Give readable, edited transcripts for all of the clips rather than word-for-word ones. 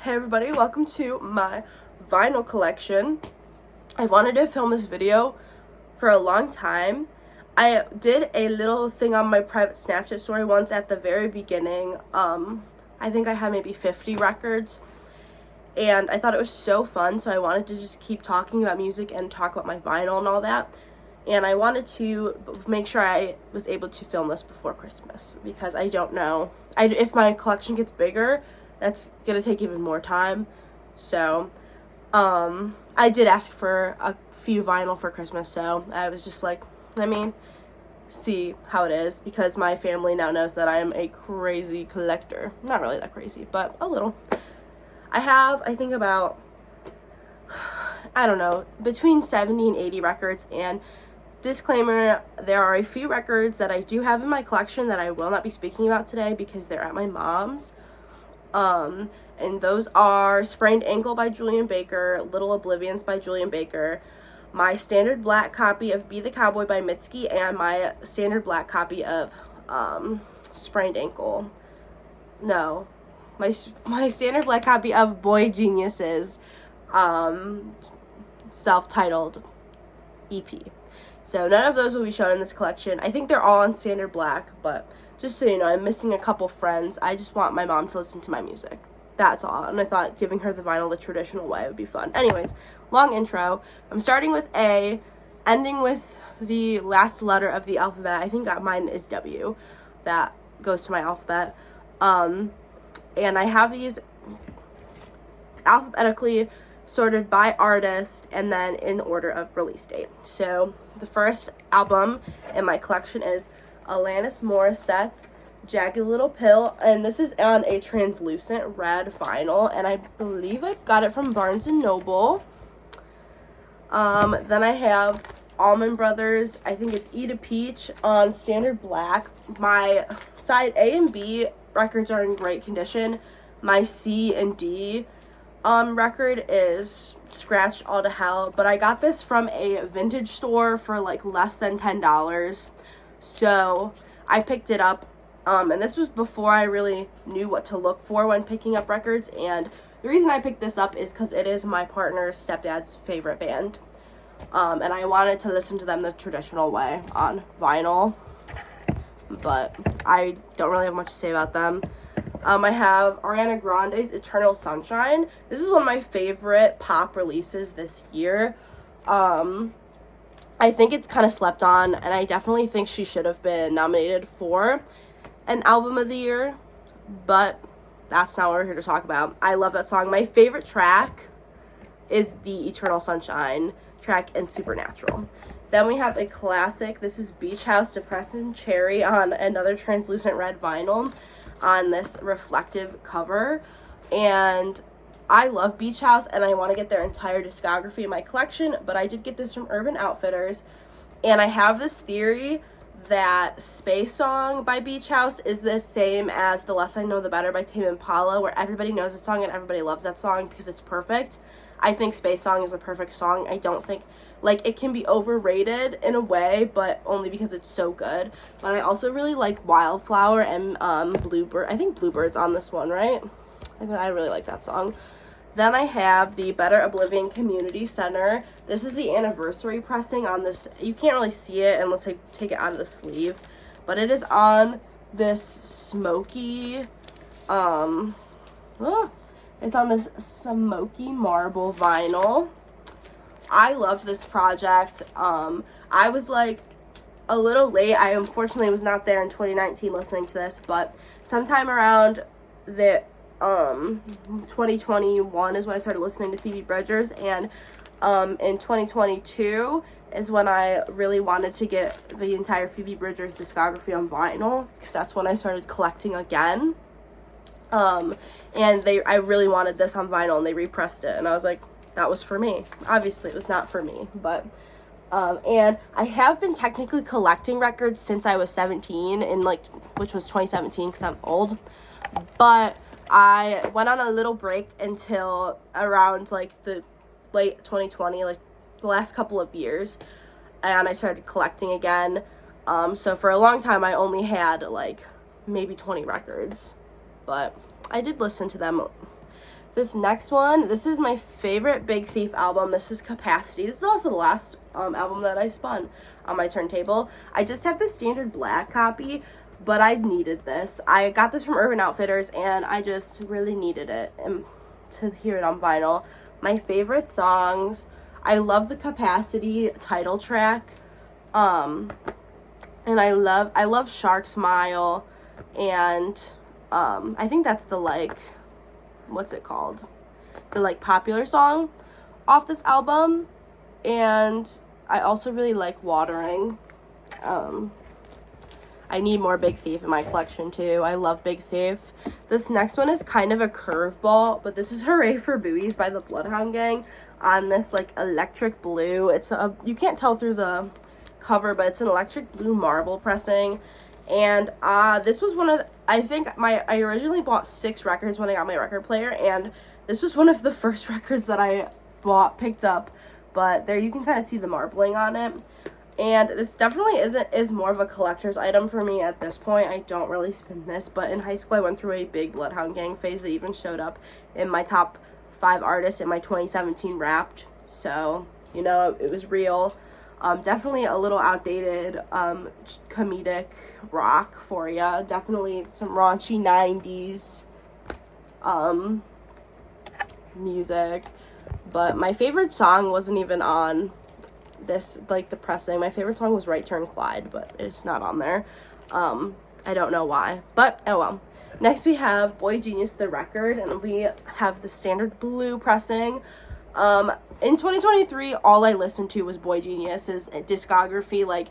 Hey everybody, welcome to my vinyl collection. I wanted to film this video for a long time. I did a little thing on my private Snapchat story once at the very beginning. I think I had maybe 50 records, and I thought it was so fun, so I wanted to just keep talking about music and talk about my vinyl and all that. And I wanted to make sure I was able to film this before Christmas, because I don't know. If my collection gets bigger, that's gonna take even more time. So I did ask for a few vinyl for Christmas, so I was just like, let me see how it is, because my family now knows that I am a crazy collector. Not really that crazy, but a little. I have, I think, about, I don't know, between 70 and 80 records. And disclaimer, there are a few records that I do have in my collection that I will not be speaking about today because they're at my mom's. And those are Sprained Ankle by Julian Baker, Little Oblivions by Julian Baker, my standard black copy of Be the Cowboy by Mitski, and my standard black copy of Sprained Ankle. No, my standard black copy of boygenius's self-titled EP. So none of those will be shown in this collection. I think they're all in standard black, but just so you know, I'm missing a couple friends. I just want my mom to listen to my music. That's all. And I thought giving her the vinyl the traditional way would be fun. Anyways, long intro. I'm starting with A, ending with the last letter of the alphabet. I think mine is W. That goes to my alphabet. And I have these alphabetically sorted by artist and then in order of release date. So the first album in my collection is Alanis Morissette's Jagged Little Pill, and this is on a translucent red vinyl, and I believe I got it from Barnes & Noble. Then I have Allman Brothers, I think it's Eat a Peach, on standard black. My side A and B records are in great condition. My C and D record is scratched all to hell, but I got this from a vintage store for like less than $10. So I picked it up, and this was before I really knew what to look for when picking up records. And the reason I picked this up is because it is my partner's stepdad's favorite band, and I wanted to listen to them the traditional way on vinyl, but I don't really have much to say about them. I have Ariana Grande's Eternal Sunshine. This is one of my favorite pop releases this year. I think it's kind of slept on, and I definitely think she should have been nominated for an album of the year, but that's not what we're here to talk about. I love that song. My favorite track is the Eternal Sunshine track in Supernatural. Then we have a classic. This is Beach House Depressing Cherry on another translucent red vinyl on this reflective cover, and I love Beach House, and I want to get their entire discography in my collection, but I did get this from Urban Outfitters, and I have this theory that Space Song by Beach House is the same as The Less I Know the Better by Tame Impala, where everybody knows that song and everybody loves that song because it's perfect. I think Space Song is a perfect song. I don't think, like, it can be overrated in a way, but only because it's so good. But I also really like Wildflower and Bluebird. I think Bluebird's on this one, right? I really like that song. Then I have the Better Oblivion Community Center. This is the anniversary pressing on this. You can't really see it unless I take it out of the sleeve, but it is on this smoky, it's on this smoky marble vinyl. I love this project. I was like a little late. I unfortunately was not there in 2019 listening to this, but sometime around the 2021 is when I started listening to Phoebe Bridgers, and in 2022 is when I really wanted to get the entire Phoebe Bridgers discography on vinyl, because that's when I started collecting again. And I really wanted this on vinyl, and they repressed it, and I was like, that was for me. Obviously it was not for me, but and I have been technically collecting records since I was 17, which was 2017 because I'm old, but I went on a little break until around like the late 2020, like the last couple of years, and I started collecting again. So for a long time I only had like maybe 20 records, but I did listen to them This next one, this is my favorite Big Thief album. This is Capacity. This is also the last album that I spun on my turntable. I just have the standard black copy, but I needed this. I got this from Urban Outfitters, and I just really needed it and to hear it on vinyl. My favorite songs, I love the Capacity title track, and I love Shark Smile, and I think that's the, like, what's it called? The, like, popular song off this album. And I also really like Watering. I need more Big Thief in my collection too. I love Big Thief. This next one is kind of a curveball, but this is Hooray for Buoys by the Bloodhound Gang on this, like, electric blue. It's a, you can't tell through the cover, but it's an electric blue marble pressing. And this was one of the, I originally bought 6 records when I got my record player, and this was one of the first records that I picked up, but there you can kind of see the marbling on it. And this definitely is more of a collector's item for me at this point. I don't really spin this, but in high school I went through a big Bloodhound Gang phase that even showed up in my top 5 artists in my 2017 Wrapped, so, you know, it was real. Definitely a little outdated, comedic rock for ya. Definitely some raunchy 90s, music. But my favorite song wasn't even on this, like, the pressing. My favorite song was Right Turn Clyde, but it's not on there. I don't know why, but oh well. Next we have boygenius the record, and we have the standard blue pressing. In 2023, all I listened to was boygenius's discography, like,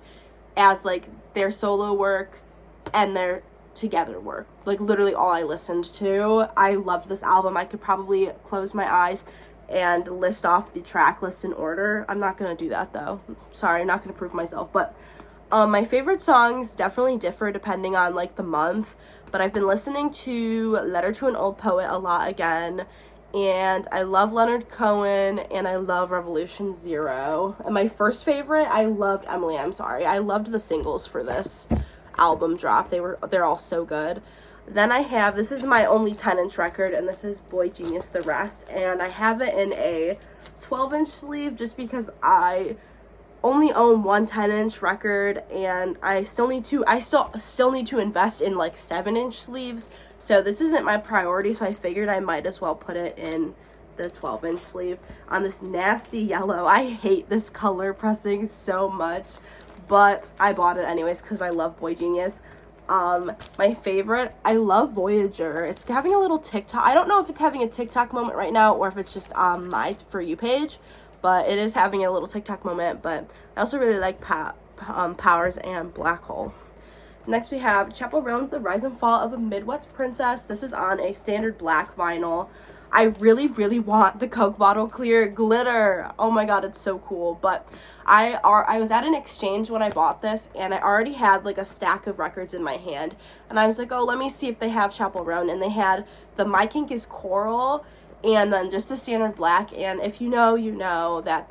as, like, their solo work and their together work. Like, literally all I listened to. I loved this album. I could probably close my eyes and list off the track list in order. I'm not gonna do that, though. Sorry, I'm not gonna prove myself, but my favorite songs definitely differ depending on, like, the month, but I've been listening to Letter to an Old Poet a lot again, and I love Leonard Cohen, and I love Revolution Zero. And my first favorite, I loved Emily, I'm Sorry. I loved the singles for this album drop. They're all so good. Then I have, this is my only 10-inch record, and this is boygenius the rest, and I have it in a 12-inch sleeve just because I only own one 10-inch record, and I still need to invest in, like, 7-inch sleeves. So this isn't my priority, so I figured I might as well put it in the 12-inch sleeve on this nasty yellow. I hate this color pressing so much, but I bought it anyways because I love boygenius. My favorite, I love Voyager. It's having a little TikTok. I don't know if it's having a TikTok moment right now or if it's just on my For You page, but it is having a little TikTok moment. But I also really like Powers and Black Hole. Next we have Chappell Roan's The Rise and Fall of a Midwest Princess. This is on a standard black vinyl. I really, really want the Coke bottle clear glitter. Oh my god, it's so cool. But I was at an exchange when I bought this, and I already had, like, a stack of records in my hand. And I was like, oh, let me see if they have Chappell Roan. And they had the My Kink is Coral, and then just the standard black. And if you know, you know that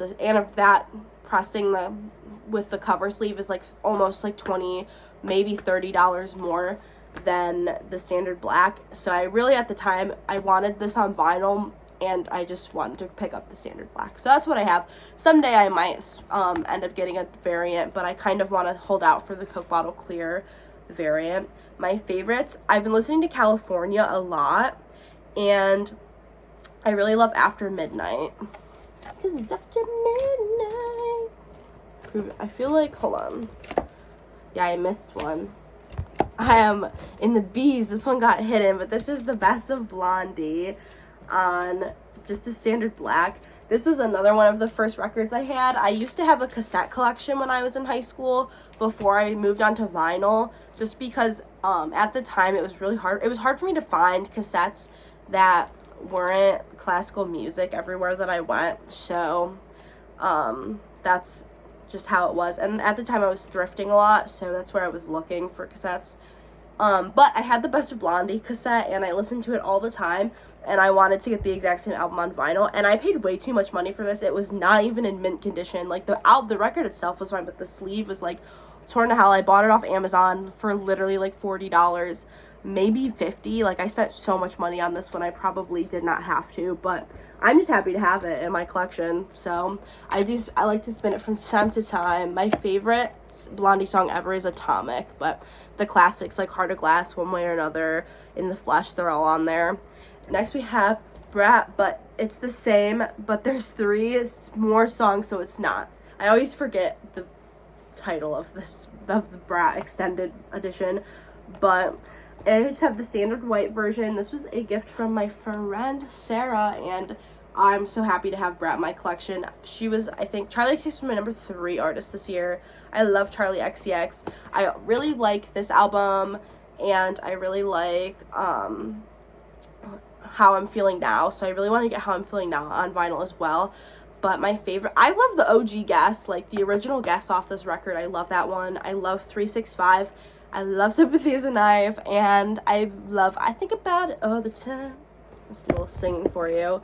that pressing with the cover sleeve is, like, almost like $20, maybe $30 more than the standard black. So I really, at the time, I wanted this on vinyl, and I just wanted to pick up the standard black. So that's what I have. Someday I might end up getting a variant, but I kind of want to hold out for the Coke bottle clear variant. My favorites, I've been listening to California a lot, and I really love After Midnight. Because it's after midnight. I feel like, hold on. Yeah, I missed one. I am in the B's. This one got hidden, but this is The Best of Blondie on just a standard black. This was another one of the first records I had. I used to have a cassette collection when I was in high school before I moved on to vinyl, just because at the time it was really hard. It was hard for me to find cassettes that weren't classical music everywhere that I went. So that's just how it was. And at the time I was thrifting a lot, so that's where I was looking for cassettes. But I had the Best of Blondie cassette, and I listened to it all the time, and I wanted to get the exact same album on vinyl, and I paid way too much money for this. It was not even in mint condition. Like, the record itself was fine, but the sleeve was, like, torn to hell. I bought it off Amazon for literally, like, $40. maybe 50. Like, I spent so much money on this when I probably did not have to, but I'm just happy to have it in my collection. So I like to spin it from time to time. My favorite Blondie song ever is Atomic, but the classics like Heart of Glass, One Way or Another, In the Flesh, they're all on there. Next we have Brat, but it's the same, but there's 3 more songs, so it's not. I always forget the title of the Brat extended edition, but I just have the standard white version. This was a gift from my friend Sarah, and I'm so happy to have Brat in my collection. She was, I think, Charlie XCX was my number 3 artist this year. I love Charlie XCX. I really like this album, and I really like How I'm Feeling Now, so I really want to get How I'm Feeling Now on vinyl as well. But my favorite, I love the OG guest, like the original guest off this record. I love that one. I love 365. I love Sympathy is a Knife, and I Think About It All the Time. Just a little singing for you.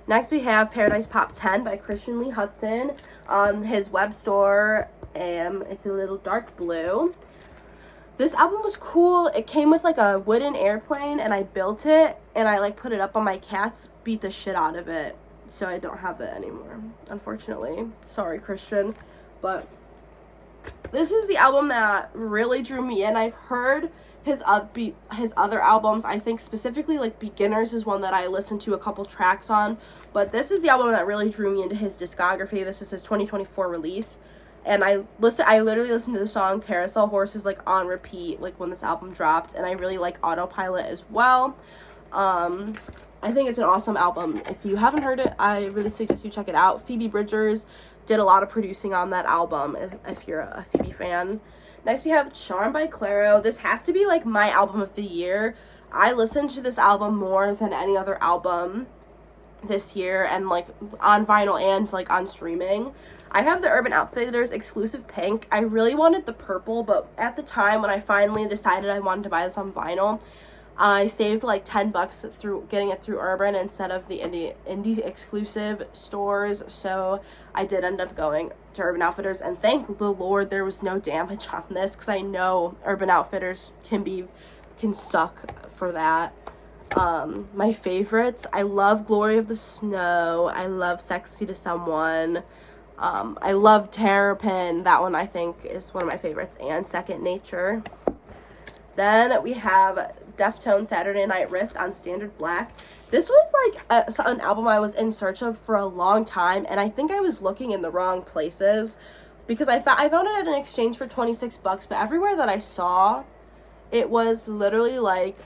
Next we have Paradise Pop 10 by Christian Lee Hudson on his web store. It's a little dark blue. This album was cool. It came with like a wooden airplane, and I built it, and I like put it up on my cats, beat the shit out of it. So I don't have it anymore, unfortunately. Sorry, Christian. But this is the album that really drew me in. I've heard his other albums. I think specifically like Beginners is one that I listened to a couple tracks on. But this is the album that really drew me into his discography. This is his 2024 release. And I literally listened to the song Carousel Horses like on repeat, like when this album dropped. And I really like Autopilot as well. I think it's an awesome album. If you haven't heard it, I really suggest you check it out. Phoebe Bridgers did a lot of producing on that album, if you're a Phoebe fan. Next we have Charmed by Clairo. This has to be like my album of the year. I listened to this album more than any other album this year, and like on vinyl and like on streaming. I have the Urban Outfitters exclusive pink. I really wanted the purple, but at the time when I finally decided I wanted to buy this on vinyl, I saved like $10 through getting it through Urban instead of the indie exclusive stores. So I did end up going to Urban Outfitters, and thank the Lord there was no damage on this, because I know Urban Outfitters can suck for that. My favorites, I love Glory of the Snow. I love Sexy to Someone. I love Terrapin. That one I think is one of my favorites, and Second Nature. Then we have Deftones Saturday Night Wrist on Standard Black. This was like an album I was in search of for a long time, and I think I was looking in the wrong places, because I found it at an exchange for $26, but everywhere that I saw, it was literally like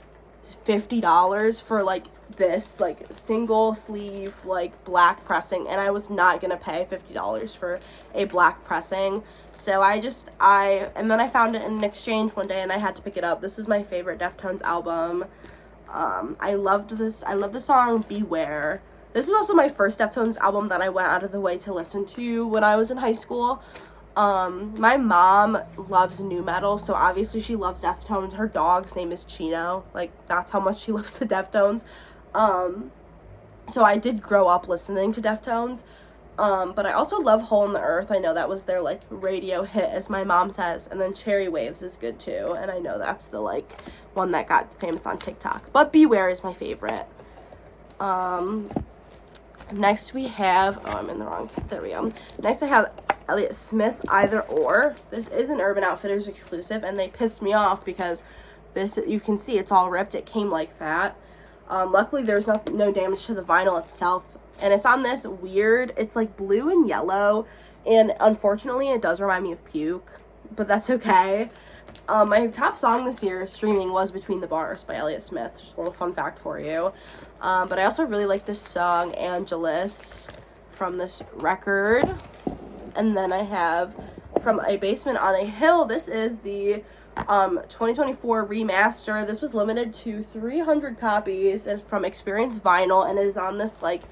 $50 for like this like single sleeve like black pressing, and I was not gonna pay $50 for a black pressing. So and then I found it in an exchange one day, and I had to pick it up. This is my favorite Deftones album. I love the song Beware. This was also my first Deftones album that I went out of the way to listen to when I was in high school. My mom loves nu metal, so obviously she loves Deftones. Her dog's name is Chino. Like, that's how much she loves the Deftones. So I did grow up listening to Deftones. But I also love Hole in the Earth. I know that was their, like, radio hit, as my mom says. And then Cherry Waves is good, too. And I know that's the, like, one that got famous on TikTok. But Beware is my favorite. Next we have... Oh, I'm in the wrong... There we go. Next I have Elliott Smith, Either Or. This is an Urban Outfitters exclusive, and they pissed me off because this... You can see it's all ripped. It came like that. Luckily, there's no damage to the vinyl itself. And it's on this weird, it's like blue and yellow, and unfortunately it does remind me of puke, but that's okay. My top song this year streaming was Between the Bars by Elliott Smith. Just a little fun fact for you. But I also really like this song, Angelus, from this record. And then I have from A Basement on a Hill. This is the 2024 remaster. This was limited to 300 copies and from Experience Vinyl, and it is on this, like,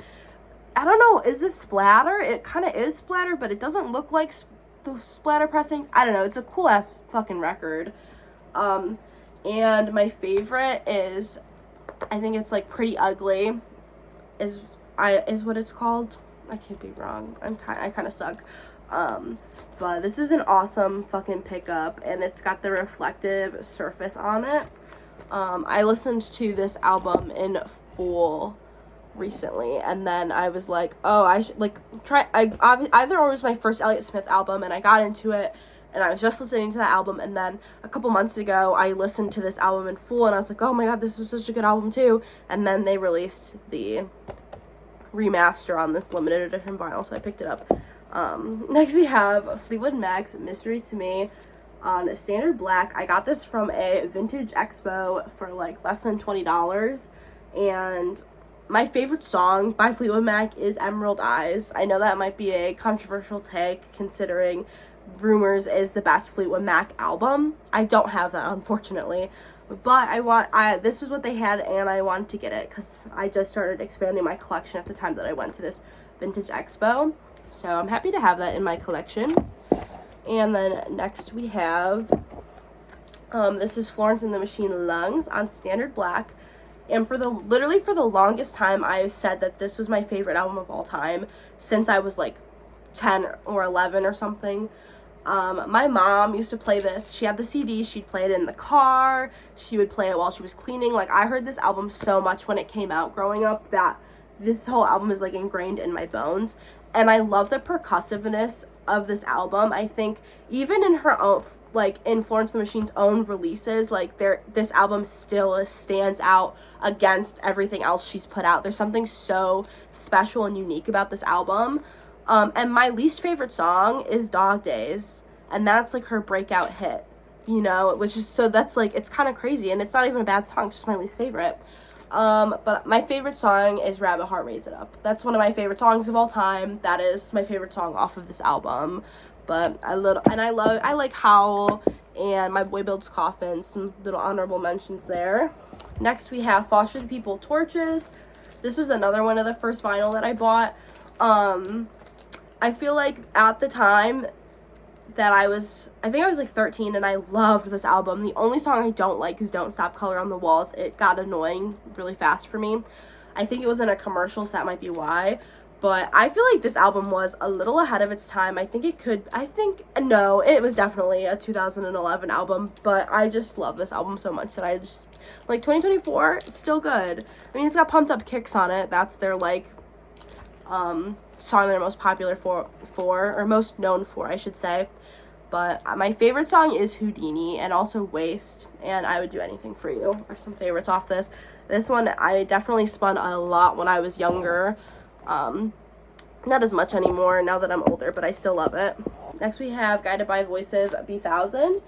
I don't know, is this splatter? It kind of is splatter, but it doesn't look like the splatter pressings. I don't know, it's a cool ass fucking record. And my favorite is, I think it's like Pretty Ugly is what it's called. I could be wrong. I kind of suck. But this is an awesome fucking pickup, and it's got the reflective surface on it. I listened to this album in full recently, and then I was like, oh, I should like try. Either or was my first Elliott Smith album, and I got into it, and I was just listening to that album, and then a couple months ago I listened to this album in full, and I was like, oh my god, this was such a good album too. And then they released the remaster on this limited edition vinyl, so I picked it up. Next we have Fleetwood Mac's Mystery to Me on standard black. I got this from a vintage expo for like less than $20, and my favorite song by Fleetwood Mac is Emerald Eyes. I know that might be a controversial take considering Rumors is the best Fleetwood Mac album. I don't have that, unfortunately, but this was what they had, and I wanted to get it because I just started expanding my collection at the time that I went to this vintage expo, so I'm happy to have that in my collection. And then next we have this is Florence and the Machine Lungs on standard black. And literally for the longest time, I said that this was my favorite album of all time since I was like 10 or 11 or something. My mom used to play this. She had the CD. She'd play it in the car. She would play it while she was cleaning. Like, I heard this album so much when it came out growing up that this whole album is like ingrained in my bones. And I love the percussiveness of this album. I think even in her own, like in Florence and the Machine's own releases, like this album still stands out against everything else she's put out. There's something so special and unique about this album. And my least favorite song is Dog Days, and that's like her breakout hit, you know, which is, so that's like, it's kind of crazy, and it's not even a bad song, it's just my least favorite. But my favorite song is Rabbit Heart Raise It Up. That's one of my favorite songs of all time. That is my favorite song off of this album. But I like Howl and My Boy Builds Coffins, some little honorable mentions there. Next we have Foster the People, Torches. This was another one of the first vinyl that I bought. I feel like at the time that I think I was like 13, and I loved this album. The only song I don't like is Don't Stop Color on the Walls. It got annoying really fast for me. I think it was in a commercial, so that might be why. But I feel like this album was a little ahead of its time. No, it was definitely a 2011 album, but I just love this album so much that I just, like, 2024, it's still good. I mean, it's got Pumped Up Kicks on it. That's their, like, song they're most popular for, or most known for, I should say. But my favorite song is Houdini, and also Waste, and I Would Do Anything For You are some favorites off this. This one I definitely spun a lot when I was younger. Not as much anymore now that I'm older, but I still love it. Next we have Guided by Voices, B1000.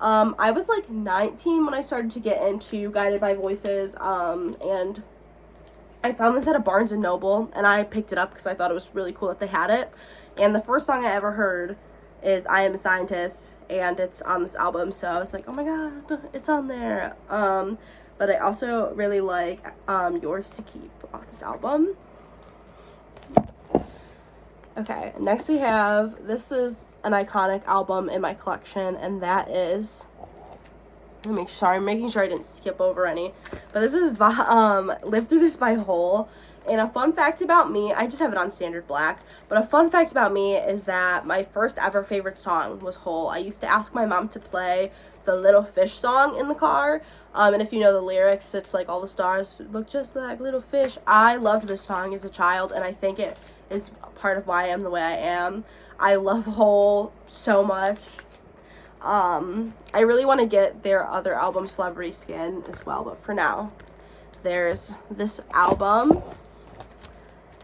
I was like 19 when I started to get into Guided by Voices, and I found this at a Barnes & Noble, and I picked it up because I thought it was really cool that they had it. And the first song I ever heard is I Am a Scientist, and it's on this album, so I was like, oh my god, it's on there. But I also really like Yours to Keep off this album. Okay, next we have, this is an iconic album in my collection, and that is, I'm making sure I didn't skip over any, but this is Live Through This by Hole. And a fun fact about me, I just have it on standard black, but a fun fact about me is that my first ever favorite song was Hole. I used to ask my mom to play the Little Fish song in the car, and if you know the lyrics, it's like all the stars look just like little fish. I loved this song as a child, and I think it is part of why I am the way I am. I love Hole so much. I really want to get their other album, Celebrity Skin, as well, but for now, there's this album.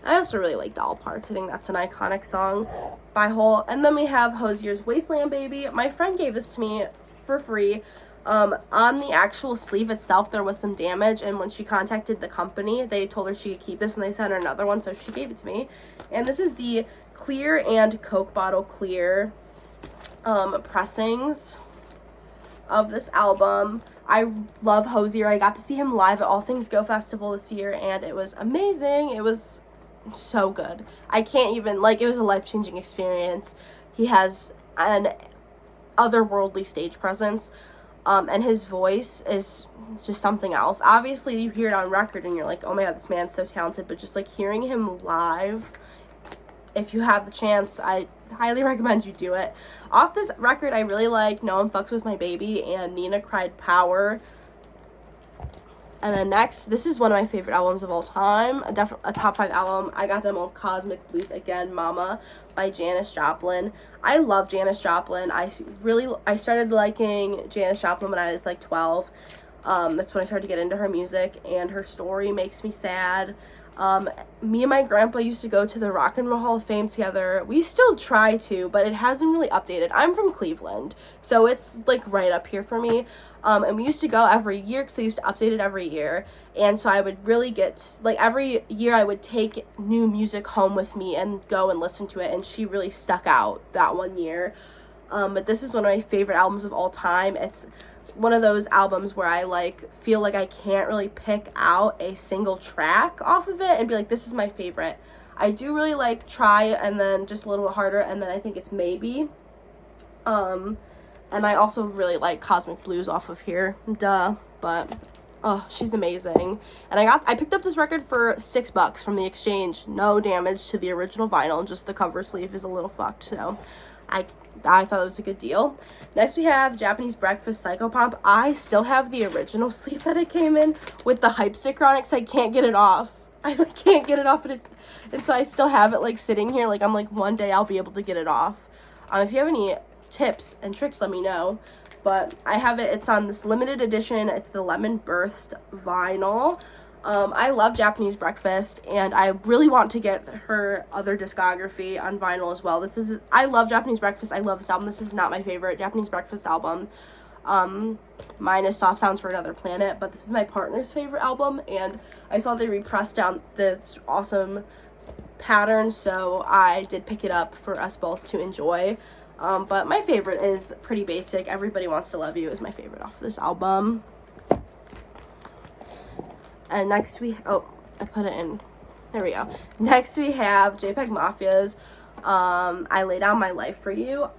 I also really like Doll Parts. I think that's an iconic song by Hole. And then we have Hozier's Wasteland Baby. My friend gave this to me for free. On the actual sleeve itself, there was some damage, and when she contacted the company, they told her she could keep this, and they sent her another one, so she gave it to me. And this is the clear and Coke bottle clear pressings of this album. I love Hozier. I got to see him live at All Things Go Festival this year, and it was amazing. It was so good. I can't even, like, it was a life-changing experience. He has an otherworldly stage presence, and his voice is just something else. Obviously, you hear it on record, and you're like, oh my god, this man's so talented, but just, like, hearing him live, if you have the chance, I highly recommend you do it. Off this record, I really like No One Fucks With My Baby and Nina Cried Power. And then next, this is one of my favorite albums of all time, a top 5 album. I got them all Cosmic Blues again, Mama by Janis Joplin. I love Janis Joplin. I started liking Janis Joplin when I was like 12. That's when I started to get into her music, and her story makes me sad. Me and my grandpa used to go to the Rock and Roll Hall of Fame together. We still try to, but it hasn't really updated. I'm from Cleveland, so it's like right up here for me. And we used to go every year because they used to update it every year. And so I would really get, like, every year I would take new music home with me and go and listen to it. And she really stuck out that one year. But this is one of my favorite albums of all time. It's one of those albums where I, like, feel like I can't really pick out a single track off of it and be like, this is my favorite. I do really like Try and then Just a Little Harder, and then I think it's Maybe. And I also really like Cosmic Blues off of here. Duh. But, oh, she's amazing. And I picked up this record for $6 from the exchange. No damage to the original vinyl. Just the cover sleeve is a little fucked. So, I thought it was a good deal. Next we have Japanese Breakfast Psychopomp. I still have the original sleeve that it came in with the hype sticker on it because I can't get it off. I can't get it off, and so I still have it like sitting here. Like I'm like, one day I'll be able to get it off. If you have any tips and tricks, let me know. But I have it. It's on this limited edition. It's the Lemon Burst vinyl. I love Japanese Breakfast, and I really want to get her other discography on vinyl as well. I love Japanese Breakfast. I love this album. This is not my favorite Japanese Breakfast album. Mine is Soft Sounds for Another Planet, but this is my partner's favorite album, and I saw they repressed down this awesome pattern, so I did pick it up for us both to enjoy. But my favorite is Pretty Basic. Everybody Wants to Love You is my favorite off this album. And next I put it in. There we go. Next we have JPEG Mafia's I Lay Down My Life for You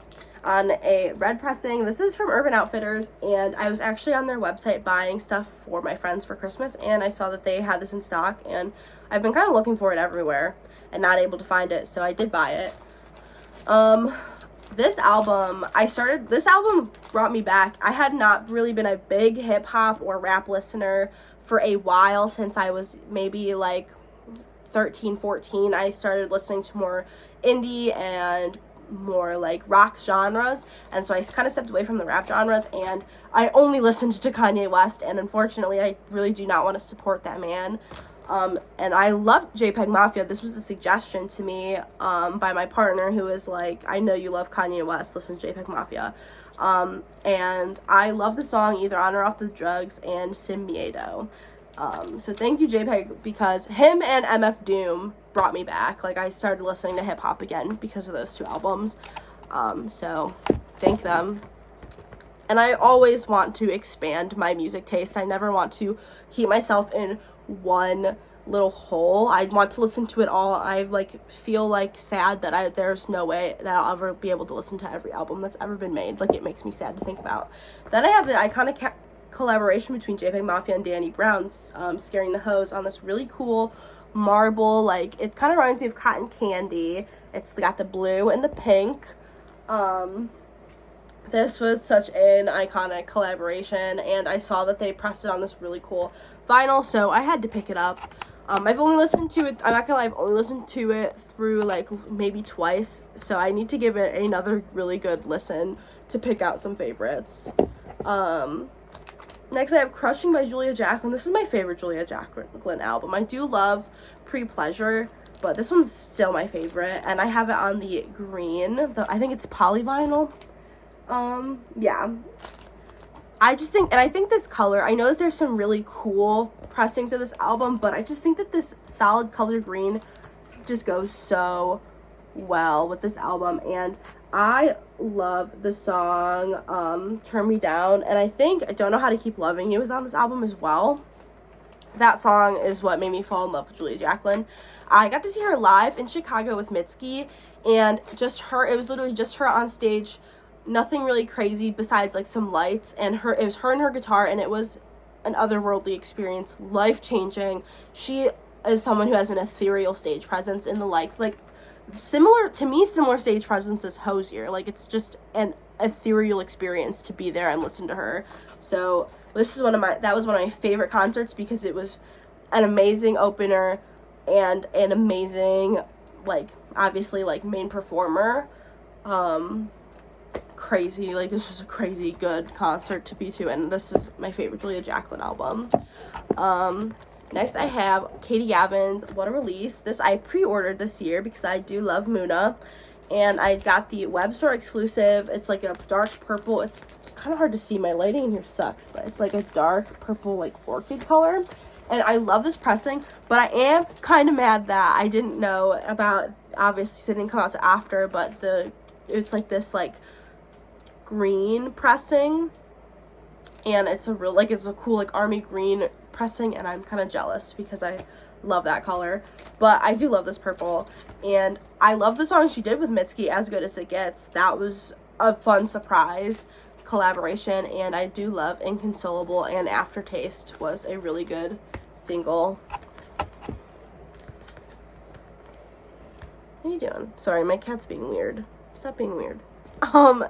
on a red pressing. This is from Urban Outfitters, and I was actually on their website buying stuff for my friends for Christmas, and I saw that they had this in stock, and I've been kind of looking for it everywhere and not able to find it, so I did buy it. This album brought me back. I had not really been a big hip-hop or rap listener for a while, since I was maybe like 13, 14. I started listening to more indie and more like rock genres, and so I kind of stepped away from the rap genres, and I only listened to Kanye West, and unfortunately I really do not want to support that man. And I love JPEG Mafia. This was a suggestion to me by my partner, who was like, I know you love Kanye West, listen to JPEG Mafia. And I love the song Either On or Off the Drugs and Sin Miedo. So thank you, JPEG, because him and MF Doom brought me back. Like, I started listening to hip-hop again because of those two albums. So thank them. And I always want to expand my music taste. I never want to keep myself in one little hole. I want to listen to it all. I feel sad that there's no way that I'll ever be able to listen to every album that's ever been made. Like, it makes me sad to think about. Then I have the iconic collaboration between JPEG Mafia and Danny Brown's Scaring the Hoes on this really cool marble, it kind of reminds me of cotton candy. It's got the blue and the pink. This was such an iconic collaboration, and I saw that they pressed it on this really cool vinyl, so I had to pick it up. I've only listened to it, I'm not gonna lie, I've only listened to it through maybe twice, so I need to give it another really good listen to pick out some favorites. Next I have Crushing by Julia Jacklin. This is my favorite Julia Jacklin album. I do love Pre-Pleasure, but this one's still my favorite, and I have it on the green, I think it's polyvinyl. Yeah. I think this color, I know that there's some really cool pressings of this album, but I just think that this solid color green just goes so well with this album, and I love the song, Turn Me Down, and I Don't Know How to Keep Loving You is on this album as well. That song is what made me fall in love with Julia Jacklin. I got to see her live in Chicago with Mitski, and it was literally just her on stage. Nothing really crazy besides some lights, and it was her and her guitar, and it was an otherworldly experience, life-changing. She is someone who has an ethereal stage presence in the likes, similar stage presence as Hosier. It's just an ethereal experience to be there and listen to her. So This is that was one of my favorite concerts because it was an amazing opener and an amazing, like, obviously, like, main performer. Crazy, like, this was a crazy good concert to be to, and this is my favorite Julia Jacqueline album. Next I have Katie Gavin's What a Release. This I pre-ordered this year because I do love Muna, and I got the web store exclusive. It's like a dark purple. It's kind of hard to see, my lighting in here sucks, but it's like a dark purple, like, orchid color, and I love this pressing. But I am kind of mad that I didn't know about, obviously it didn't come out to after, but it's like this, like, green pressing, and it's a cool, like, army green pressing, and I'm kind of jealous because I love that color. But I do love this purple, and I love the song she did with Mitski, As Good As It Gets. That was a fun surprise collaboration, and I do love Inconsolable, and Aftertaste was a really good single. What are you doing? Sorry, my cat's being weird. Stop being weird.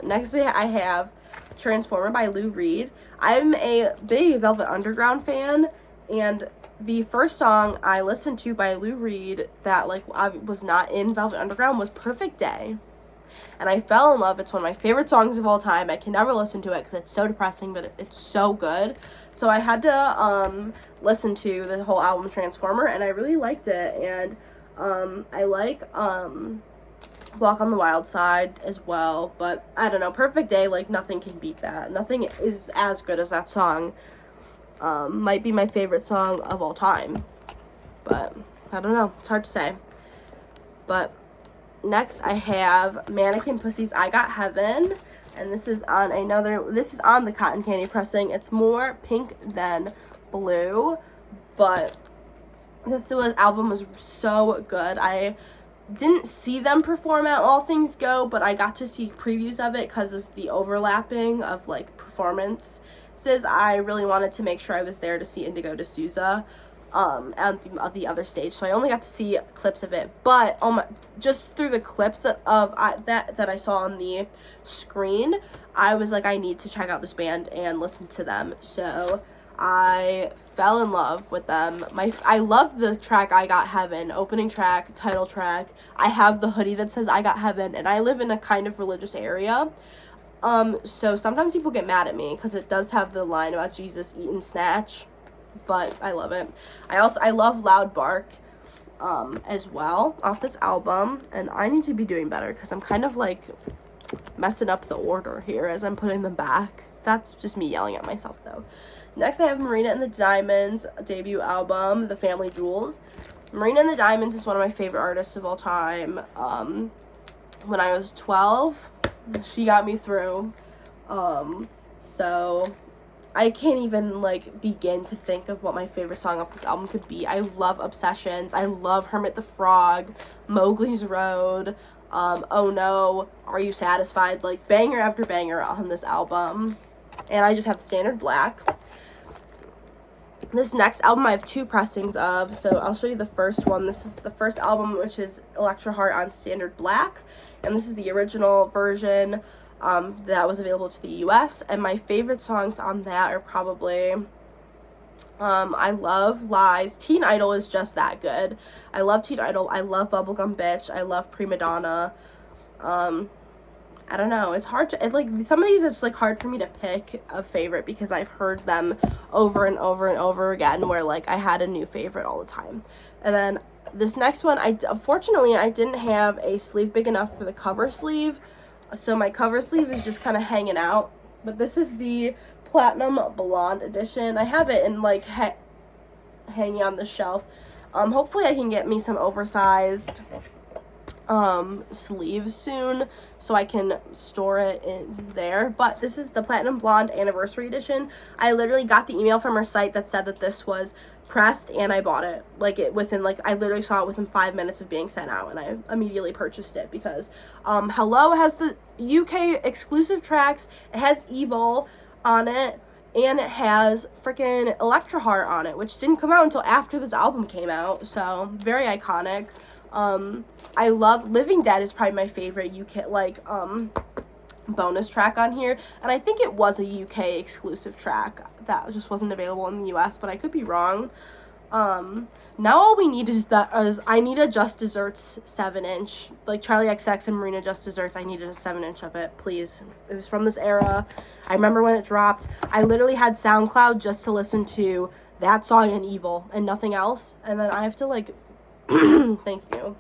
Next I have Transformer by Lou Reed. I'm a big Velvet Underground fan, and the first song I listened to by Lou Reed that, like, I was not in Velvet Underground was Perfect Day, and I fell in love. It's one of my favorite songs of all time. I can never listen to it because it's so depressing, but it's so good. So I had to listen to the whole album Transformer, and I really liked it. And I like Walk on the Wild Side as well, but I don't know, Perfect Day, like, nothing can beat that. Nothing is as good as that song. Might be my favorite song of all time, but I don't know, it's hard to say. But next I have Mannequin Pussy's I Got Heaven, and this is on the Cotton Candy pressing. It's more pink than blue, but this album was so good. I didn't see them perform at All Things Go, but I got to see previews of it because of the overlapping of, like, performances. I really wanted to make sure I was there to see Indigo D'Souza at the other stage, so I only got to see clips of it. But just through the clips that I saw on the screen, I was like, I need to check out this band and listen to them. So I fell in love with them. I love the track I Got Heaven, opening track, title track. I have the hoodie that says I Got Heaven, and I live in a kind of religious area. So sometimes people get mad at me because it does have the line about Jesus eat and snatch, but I love it. I love Loud Bark as well off this album, and I need to be doing better because I'm kind of, like, messing up the order here as I'm putting them back. That's just me yelling at myself, though. Next, I have Marina and the Diamonds' debut album, The Family Jewels. Marina and the Diamonds is one of my favorite artists of all time. When I was 12, she got me through. So I can't even, like, begin to think of what my favorite song off this album could be. I love Obsessions. I love Hermit the Frog, Mowgli's Road, Oh No, Are You Satisfied? Like, banger after banger on this album. And I just have the standard black. This next album I have two pressings of, so I'll show you the first one. This is the first album, which is Electra Heart on standard black, and this is the original version that was available to the US, and my favorite songs on that are probably I love Lies. Teen Idol is just that good. I love Teen Idol. I love Bubblegum Bitch. I love Prima Donna. I don't know, it's hard to, like, some of these it's, like, hard for me to pick a favorite because I've heard them over and over and over again, where, like, I had a new favorite all the time. And then this next one, unfortunately I didn't have a sleeve big enough for the cover sleeve, so my cover sleeve is just kind of hanging out. But this is the Platinum Blonde edition. I have it in, like, hanging on the shelf. Hopefully I can get me some oversized sleeves soon so I can store it in there. But this is the Platinum Blonde Anniversary Edition. I literally got the email from her site that said that this was pressed, and I bought it. Like, I literally saw it within 5 minutes of being sent out, and I immediately purchased it because Hello has the UK exclusive tracks, it has Evil on it, and it has freaking Electra Heart on it, which didn't come out until after this album came out, so very iconic. I love Living Dead is probably my favorite UK, like, bonus track on here, and I think it was a UK exclusive track that just wasn't available in the US, but I could be wrong. Now all we need is I need a Just Desserts 7-inch, like Charlie XX and Marina Just Desserts. I needed a 7-inch of it, please. It was from this era. I remember when it dropped. I literally had SoundCloud just to listen to that song and Evil and nothing else. And then I have to like, thank you.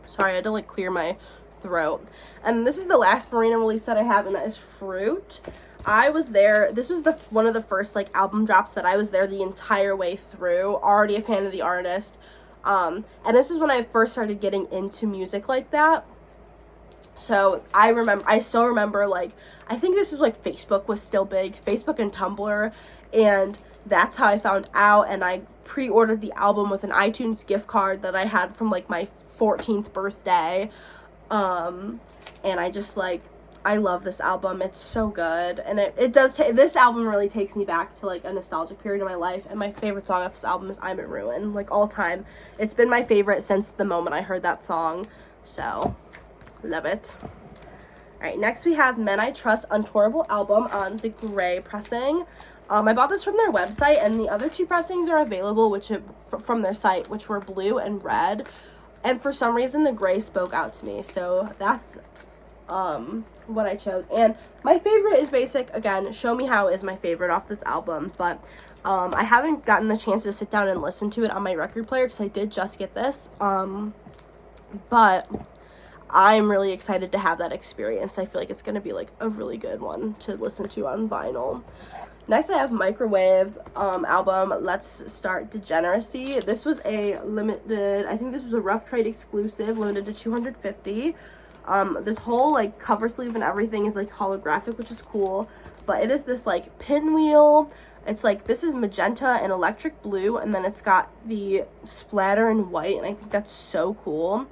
Sorry, I had to like clear my throat. And this is the last Marina release that I have, and that is Fruit. I was there. This was one of the first like album drops that I was there the entire way through. Already a fan of the artist, and this is when I first started getting into music like that. So I still remember, like, I think this was like Facebook was still big, Facebook and Tumblr, and that's how I found out. And I pre-ordered the album with an iTunes gift card that I had from like my 14th birthday, and I just like. I love this album. It's so good, and it does this album really takes me back to like a nostalgic period of my life, and my favorite song off this album is I'm in Ruin, like all time. It's been my favorite since the moment I heard that song, so love it. Alright, next we have Men I Trust Untourable album on the gray pressing. I bought this from their website, and the other two pressings are available from their site, which were blue and red, and for some reason the gray spoke out to me, so that's what I chose. And my favorite is Basic. Again, Show Me How is my favorite off this album, but I haven't gotten the chance to sit down and listen to it on my record player because I did just get this, but I'm really excited to have that experience. I feel like it's going to be like a really good one to listen to on vinyl. Next I have Microwave's album Let's Start Degeneracy. This was a limited, I think this was a Rough Trade exclusive, limited to 250. This whole like cover sleeve and everything is like holographic, which is cool, but it is this like pinwheel. It's like, this is magenta and electric blue, and then it's got the splatter in white, and I think that's so cool.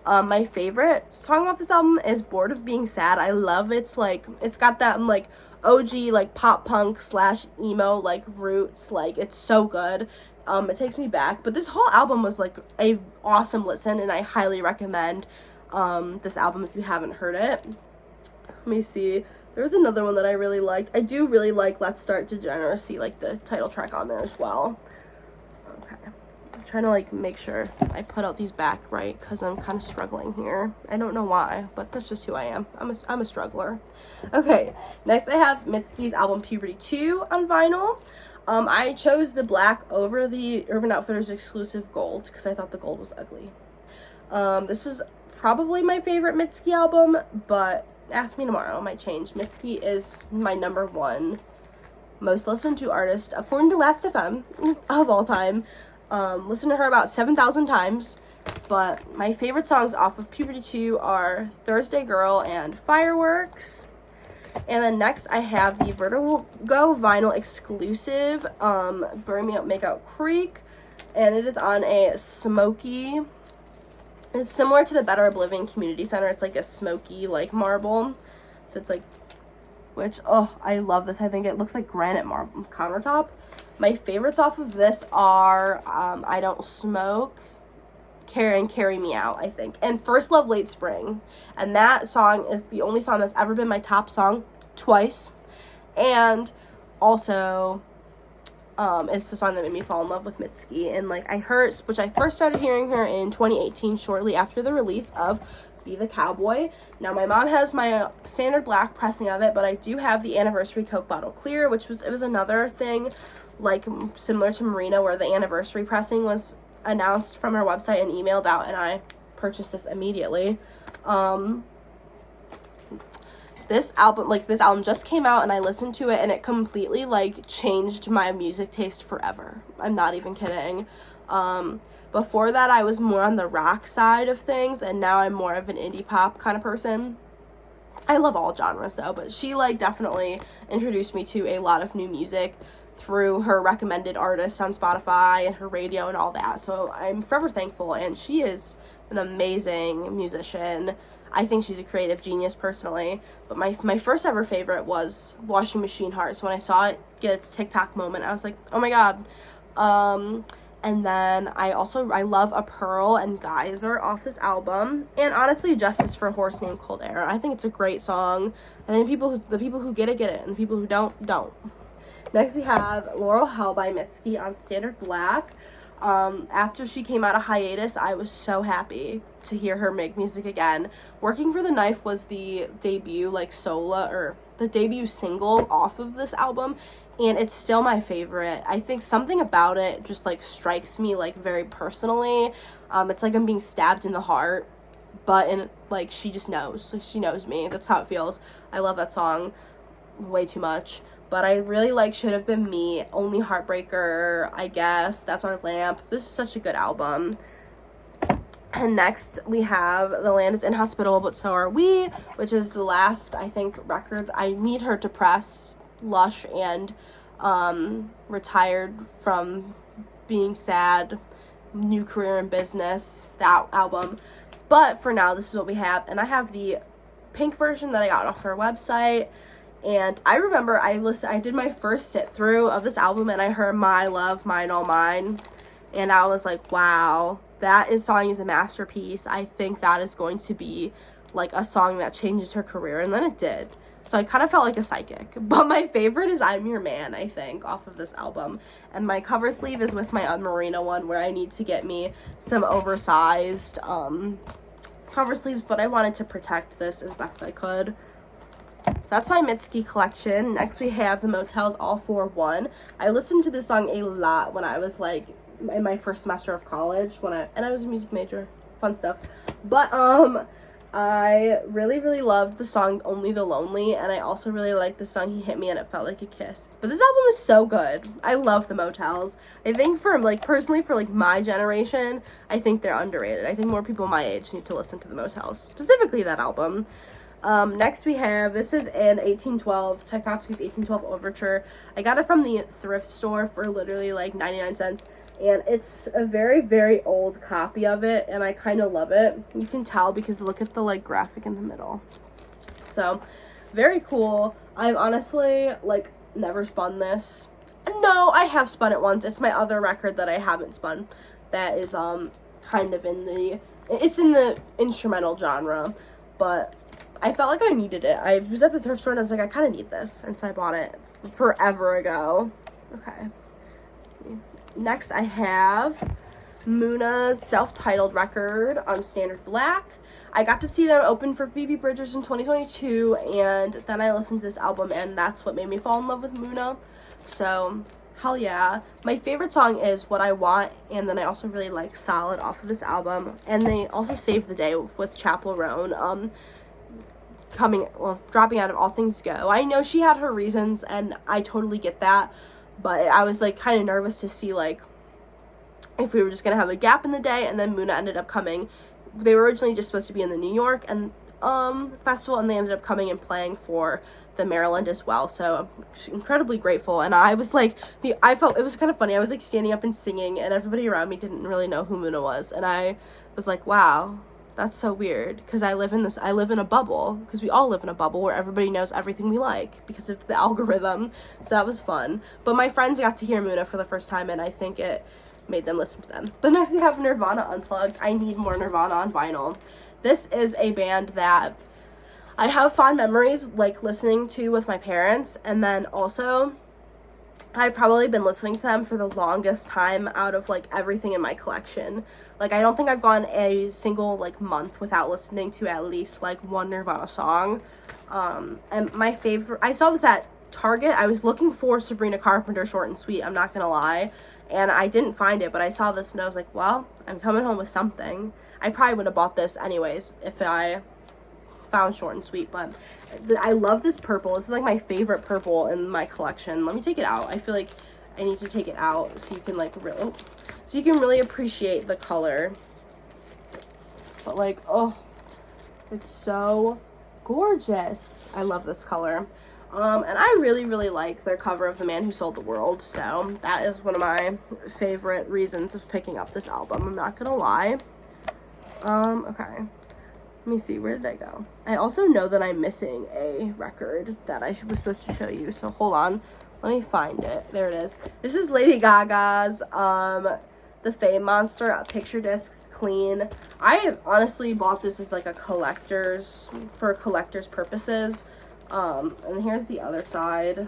My favorite song off this album is Bored of Being Sad. I love it's like, it's got that like OG like pop punk / emo like roots, like it's so good. It takes me back, but this whole album was like a awesome listen, and I highly recommend this album if you haven't heard it. Let me see. There was another one that I really liked. I do really like Let's Start Degeneracy, like the title track on there as well. Okay. I'm trying to like make sure I put out these back right because I'm kind of struggling here. I don't know why, but that's just who I am. I'm a struggler. Okay. Next I have Mitski's album Puberty 2 on vinyl. I chose the black over the Urban Outfitters exclusive gold because I thought the gold was ugly. This is probably my favorite Mitski album, but ask me tomorrow, it might change. Mitski is my #1 most listened to artist according to Last.fm of all time. Listened to her about 7,000 times, but my favorite songs off of Puberty 2 are Thursday Girl and Fireworks. And then next I have the Vertigo vinyl exclusive, Burn Me Up Makeout Creek, and it is on a smoky. It's similar to the Better Oblivion Community Center. It's like a smoky, like, marble. So it's like, which, oh, I love this. I think it looks like granite marble countertop. My favorites off of this are I Don't Smoke, Carry Me Out, I think, and First Love Late Spring. And that song is the only song that's ever been my top song twice. And also, it's the song that made me fall in love with Mitski. And like I first started hearing her in 2018, shortly after the release of Be the Cowboy. Now my mom has my standard black pressing of it, but I do have the anniversary Coke bottle clear, it was another thing like similar to Marina, where the anniversary pressing was announced from her website and emailed out, and I purchased this immediately. This album just came out, and I listened to it, and it completely like changed my music taste forever. I'm not even kidding. Before that I was more on the rock side of things, and now I'm more of an indie pop kind of person. I love all genres though, but she like definitely introduced me to a lot of new music through her recommended artists on Spotify and her radio and all that. So I'm forever thankful, and she is an amazing musician. I think she's a creative genius personally, but my first ever favorite was Washing Machine Heart. So when I saw it get its TikTok moment, I was like, oh my god. And then I love A Pearl and Geyser off this album. And honestly, Justice for a Horse Named Cold Air. I think it's a great song. I think the people who get it, and the people who don't. Next we have Laurel Hell by Mitski on Standard Black. After she came out of hiatus, I was so happy to hear her make music again. Working for the Knife was the debut, the debut single off of this album, and it's still my favorite. I think something about it just, strikes me, very personally. It's like I'm being stabbed in the heart, but she just knows. She knows me. That's how it feels. I love that song way too much. But I really like Should Have Been Me, Only Heartbreaker, I guess. That's Our Lamp. This is such a good album. And next we have The Land Is Inhospitable, But So Are We, which is the last, I think, record I need her to press. Lush and retired from being sad, new career in business, that album. But for now, this is what we have. And I have the pink version that I got off her website. And I remember I did my first sit through of this album, and I heard My Love, Mine All Mine, and I was like, wow, song is a masterpiece. I think that is going to be a song that changes her career, and then it did. So I kind of felt like a psychic. But my favorite is I'm Your Man, I think, off of this album. And my cover sleeve is with my Unmarina one, where I need to get me some oversized cover sleeves, but I wanted to protect this as best I could. So that's my Mitski collection. Next we have The Motels All For One. I listened to this song a lot when I was in my first semester of college, and I was a music major. Fun stuff. But I really, really loved the song Only the Lonely, and I also really liked the song He Hit Me and It Felt Like a Kiss. But this album is so good. I love the Motels. I think personally for my generation, I think they're underrated. I think more people my age need to listen to the Motels, specifically that album. Next we have, this is an 1812, Tchaikovsky's 1812 Overture. I got it from the thrift store for literally 99 cents. And it's a very, very old copy of it, and I kind of love it. You can tell because look at the graphic in the middle. So, very cool. I've honestly never spun this. No, I have spun it once. It's my other record that I haven't spun. That is kind of it's in the instrumental genre, but I felt like I needed it. I was at the thrift store and I was like, I kind of need this, and so I bought it forever ago. Okay. Next, I have Muna's self-titled record on Standard Black. I got to see them open for Phoebe Bridgers in 2022, and then I listened to this album, and that's what made me fall in love with Muna. So, hell yeah. My favorite song is What I Want, and then I also really like Solid off of this album. And they also saved the day with Chappell Roan, dropping out of All Things Go. I know she had her reasons, and I totally get that. But I was kind of nervous to see if we were just gonna have a gap in the day, and then Muna ended up coming. They were originally just supposed to be in the New York and festival, and they ended up coming and playing for the Maryland as well. So I'm incredibly grateful. And I was I felt it was kind of funny. I was standing up and singing, and everybody around me didn't really know who Muna was, and I was like, wow. That's so weird, because I live in a bubble, because we all live in a bubble where everybody knows everything we like because of the algorithm. So that was fun. But my friends got to hear Muna for the first time, and I think it made them listen to them. But next we have Nirvana Unplugged. I need more Nirvana on vinyl. This is a band that I have fond memories listening to with my parents, and then also I've probably been listening to them for the longest time out of everything in my collection. I don't think I've gone a single month without listening to at least one Nirvana song. And my favorite, I saw this at Target. I was looking for Sabrina Carpenter Short and Sweet, I'm not gonna lie, and I didn't find it, but I saw this and I was like, well, I'm coming home with something. I probably would have bought this anyways if I found Short and Sweet, but I love this purple. This is my favorite purple in my collection. Let me take it out. I feel like I need to take it out so you can really appreciate the color. But oh, it's so gorgeous. I love this color. And I really, really like their cover of The Man Who Sold the World. So that is one of my favorite reasons of picking up this album. I'm not gonna lie. Okay. Let me see, where did I go? I also know that I'm missing a record that I was supposed to show you, so hold on. Let me find it. There it is. This is Lady Gaga's the Fame Monster picture disc clean. I honestly bought this as like a collector's purposes. And here's the other side.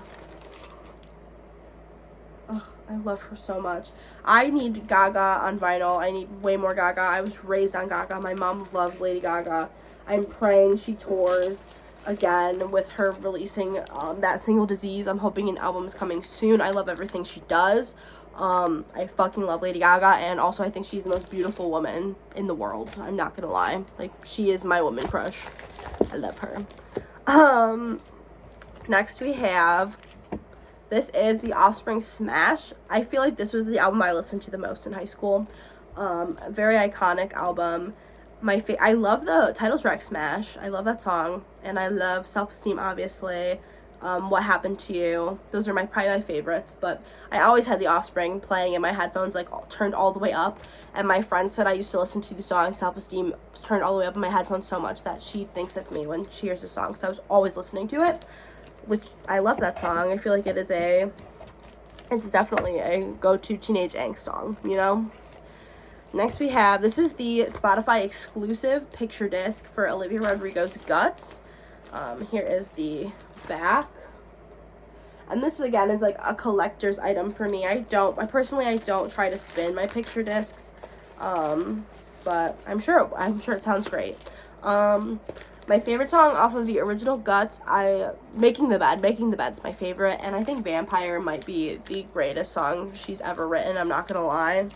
Oh, I love her so much. I need Gaga on vinyl. I need way more Gaga. I was raised on Gaga. My mom loves Lady Gaga. I'm praying she tours again with her releasing that single Disease. I'm hoping an album is coming soon. I love everything she does. I fucking love Lady Gaga, and also I think she's the most beautiful woman in the world. I'm not gonna lie. Like, she is my woman crush. I love her. Next we have, this is The Offspring Smash. I feel like this was the album I listened to the most in high school. A very iconic album. I love the title track Smash. I love that song, and I love Self-Esteem, obviously. What Happened to You. Those are probably my favorites, but I always had The Offspring playing in my headphones, like turned all the way up, and my friend said I used to listen to the song Self-Esteem turned all the way up in my headphones so much that she thinks of me when she hears the song, so I was always listening to it, which I love that song. I feel like it's definitely a go-to teenage angst song, you know? Next we have, this is the Spotify exclusive picture disc for Olivia Rodrigo's Guts. Here is the back, and this again is like a collector's item for me. I personally don't try to spin my picture discs, but I'm sure it sounds great. My favorite song off of the original Guts, Making the Bed's my favorite, and I think Vampire might be the greatest song she's ever written, I'm not gonna lie.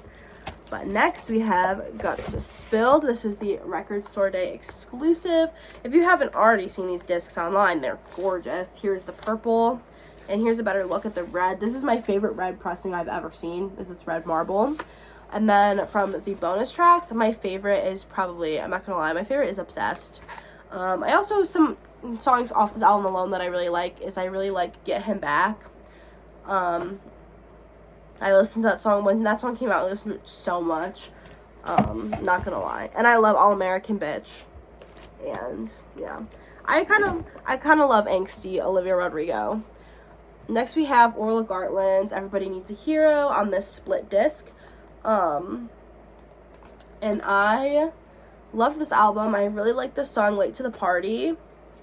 But next we have Guts Spilled. This is the Record Store Day exclusive. If you haven't already seen these discs online, they're gorgeous. Here's the purple, and here's a better look at the red. This is my favorite red pressing I've ever seen, is this red marble. And then from the bonus tracks, my favorite is probably, I'm not gonna lie, my favorite is Obsessed. I also, some songs off this album alone that I really like is I really like Get Him Back. I listened to that song when that song came out. I listened to it so much. Not gonna lie. And I love All American Bitch. And yeah, I kind of love angsty Olivia Rodrigo. Next we have Orla Gartland's Everybody Needs a Hero on this split disc. And I love this album. I really like this song Late to the Party.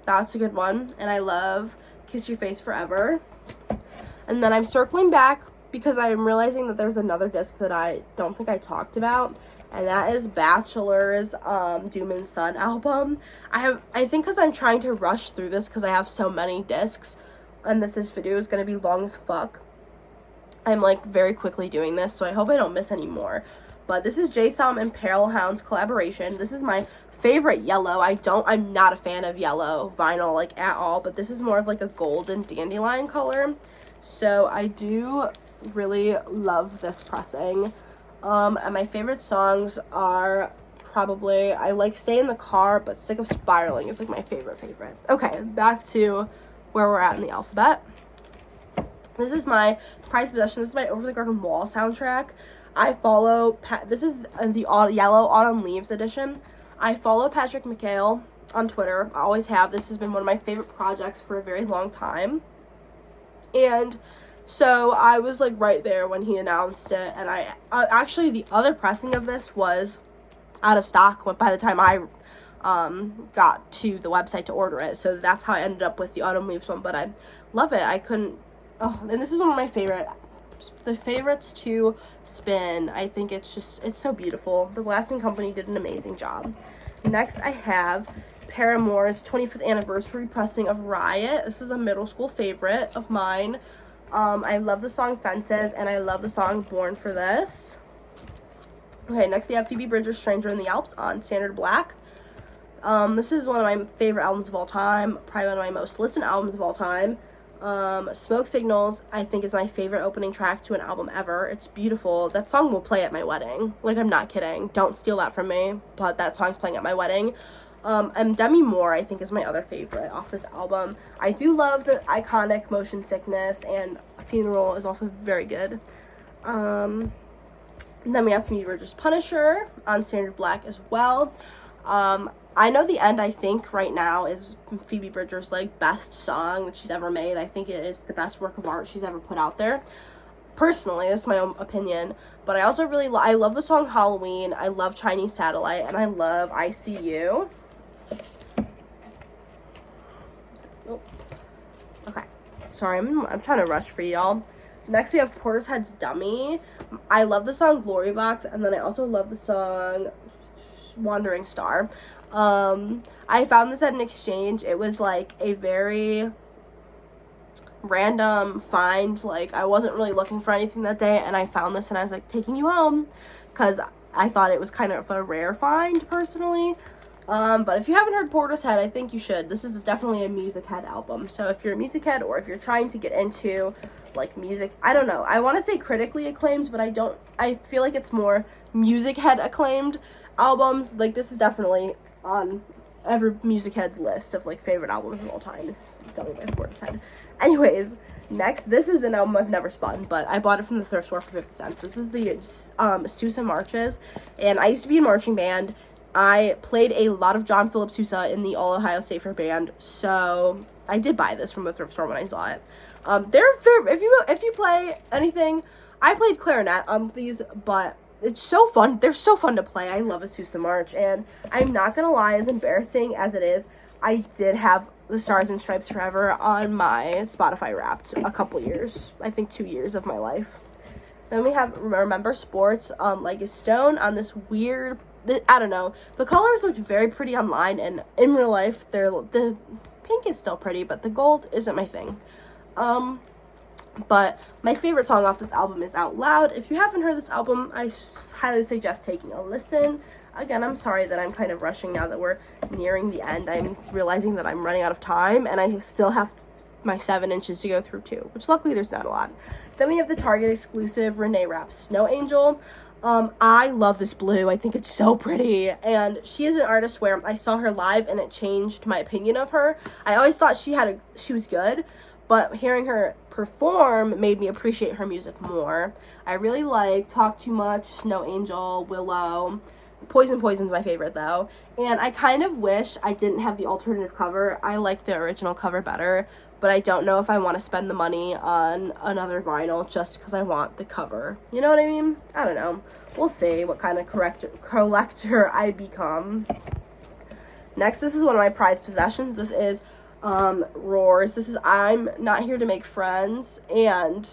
That's a good one. And I love Kiss Your Face Forever. And then I'm circling back because I'm realizing that there's another disc that I don't think I talked about, and that is Bachelor's Doom and Sun album. I think because I'm trying to rush through this because I have so many discs, and this video is going to be long as fuck. I'm like very quickly doing this, so I hope I don't miss any more. But this is Jay Som and Parallel Hounds collaboration. This is my favorite yellow. I'm not a fan of yellow vinyl like at all, but this is more of like a golden dandelion color. So I do really love this pressing. And my favorite songs are probably, I like Stay in the Car, but Sick of Spiraling is like my favorite. Okay, back to where we're at in the alphabet. This is my prized possession. This is my Over the Garden Wall soundtrack. I follow, this is the Yellow Autumn Leaves edition. I follow Patrick McHale on Twitter. I always have. This has been one of my favorite projects for a very long time. And so I was like right there when he announced it, and I actually the other pressing of this was out of stock by the time I got to the website to order it. So that's how I ended up with the Autumn Leaves one, but I love it. And this is one of my favorites to spin. I think it's so beautiful. The Blasting Company did an amazing job. Next I have Paramore's 25th anniversary pressing of Riot. This is a middle school favorite of mine. I love the song Fences, and I love the song Born for This. Okay, next we have Phoebe Bridgers' Stranger in the Alps on Standard Black. This is one of my favorite albums of all time, probably one of my most listened albums of all time. Smoke Signals, I think, is my favorite opening track to an album ever. It's beautiful. That song will play at my wedding. Like, I'm not kidding. Don't steal that from me, but that song's playing at my wedding. And Demi Moore, I think, is my other favorite off this album. I do love the iconic Motion Sickness, and Funeral is also very good. And then we have Phoebe Bridgers' Punisher on Standard Black as well. I Know the End, I think, right now is Phoebe Bridgers' like best song that she's ever made. I think it is the best work of art she's ever put out there. Personally, this is my own opinion, but I also really I love the song Halloween, I love Chinese Satellite, and I love I See You. Oh. Okay, sorry, I'm trying to rush for y'all. Next we have Portishead's Dummy. I love the song Glory Box, and then I also love the song Wandering Star. I found this at an exchange. It was like a very random find. Like, I wasn't really looking for anything that day, and I found this and I was like, taking you home, because I thought it was kind of a rare find personally. But if you haven't heard Portishead, I think you should. This is definitely a music head album. So if you're a music head, or if you're trying to get into like music, I don't know, I want to say critically acclaimed, but I feel like it's more music head acclaimed albums. Like, this is definitely on every music head's list of like favorite albums of all time. Dummy by Portishead. Anyways, next, this is an album I've never spun, but I bought it from the thrift store for 50 cents. This is the Sousa Marches, and I used to be in marching band. I played a lot of John Philip Sousa in the All Ohio State Fair band, so I did buy this from the thrift store when I saw it. If you play anything, I played clarinet on these, but it's so fun. They're so fun to play. I love a Sousa March, and I'm not gonna lie, as embarrassing as it is, I did have the Stars and Stripes Forever on my Spotify Wrapped a couple years, I think 2 years of my life. Then we have Remember Sports, like a stone on this weird, I don't know, the colors looked very pretty online, and in real life, the pink is still pretty, but the gold isn't my thing. But my favorite song off this album is Out Loud. If you haven't heard this album, I highly suggest taking a listen. Again, I'm sorry that I'm kind of rushing now that we're nearing the end. I'm realizing that I'm running out of time, and I still have my 7 inches to go through too, which luckily there's not a lot. Then we have the Target exclusive Renee Rapp Snow Angel. I love this blue. I think it's so pretty, and she is an artist where I saw her live and it changed my opinion of her. I always thought she was good, but hearing her perform made me appreciate her music more. I really like Talk Too Much, Snow Angel, Willow. Poison's my favorite though, and I kind of wish I didn't have the alternative cover. I like the original cover better, but I don't know if I want to spend the money on another vinyl just because I want the cover. You know what I mean? I don't know. We'll see what kind of collector I become. Next, this is one of my prized possessions. This is Roars. This is I'm Not Here to Make Friends, and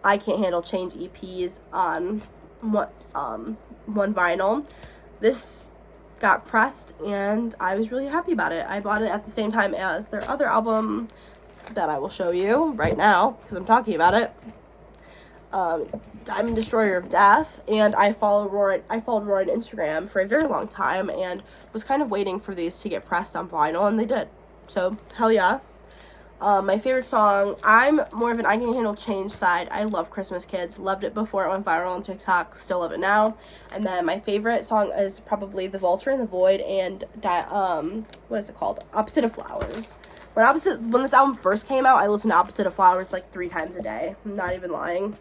I Can't Handle Change EPs on one vinyl. This got pressed, and I was really happy about it. I bought it at the same time as their other album that I will show you right now because I'm talking about it, Diamond Destroyer of Death. And I followed Roy on Instagram for a very long time and was kind of waiting for these to get pressed on vinyl, and they did. So hell yeah. My favorite song, I'm more of an I Can Handle Change side. I love Christmas Kids. Loved it before it went viral on TikTok. Still love it now. And then my favorite song is probably The Vulture and the Void and what is it called? Opposite of Flowers. When this album first came out, I listened to Opposite of Flowers like 3 times a day. I'm not even lying.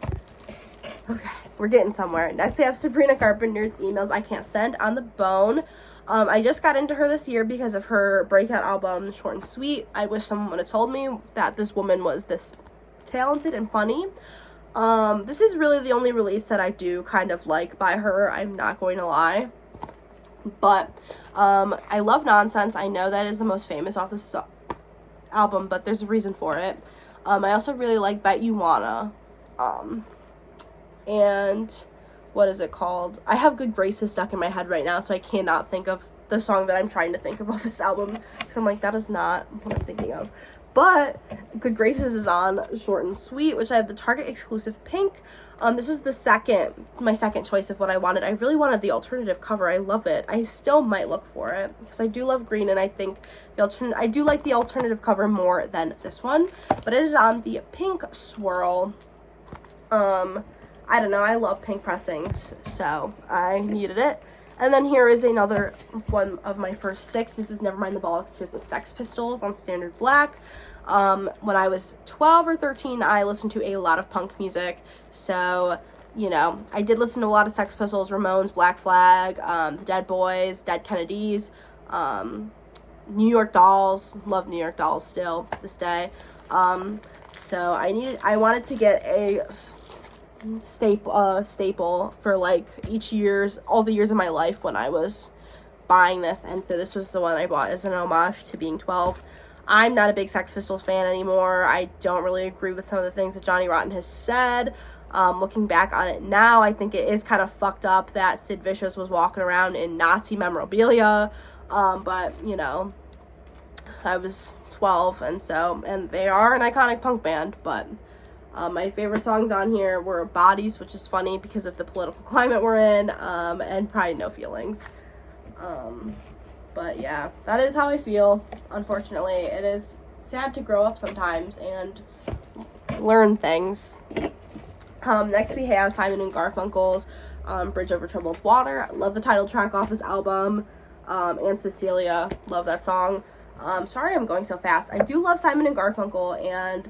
Okay, we're getting somewhere. Next we have Sabrina Carpenter's Emails I Can't Send on the Bone. I just got into her this year because of her breakout album, Short and Sweet. I wish someone would have told me that this woman was this talented and funny. This is really the only release that I do kind of like by her, I'm not going to lie. But, I love Nonsense. I know that is the most famous off this album, but there's a reason for it. I also really like Bet You Wanna. And what is it called? I have Good Graces stuck in my head right now, so I cannot think of the song that I'm trying to think of off this album, because I'm like, that is not what I'm thinking of. But Good Graces is on Short and Sweet, which I have the Target exclusive pink. This is my second choice of what I wanted. I really wanted the alternative cover. I love it. I still might look for it because I do love green, and I think I do like the alternative cover more than this one. But it is on the pink swirl. I don't know, I love pink pressings, so I needed it. And then here is another one of my first 6. This is Nevermind the Bollocks. Here's the Sex Pistols on Standard Black. When I was 12 or 13, I listened to a lot of punk music, so, you know, I did listen to a lot of Sex Pistols, Ramones, Black Flag, the Dead Boys, Dead Kennedys, New York Dolls. Love New York Dolls still to this day. So I wanted to get a staple for like all the years of my life when I was buying this, and so this was the one I bought as an homage to being 12. I'm not a big Sex Pistols fan anymore. I don't really agree with some of the things that Johnny Rotten has said. Looking back on it now, I think it is kind of fucked up that Sid Vicious was walking around in Nazi memorabilia, but you know, I was 12, and they are an iconic punk band. But my favorite songs on here were Bodies, which is funny because of the political climate we're in, and probably No Feelings. But yeah, that is how I feel. Unfortunately, it is sad to grow up sometimes and learn things. Next we have Simon and Garfunkel's Bridge Over Troubled Water. I love the title track off this album. And Cecilia, love that song. Sorry I'm going so fast. I do love Simon and Garfunkel, and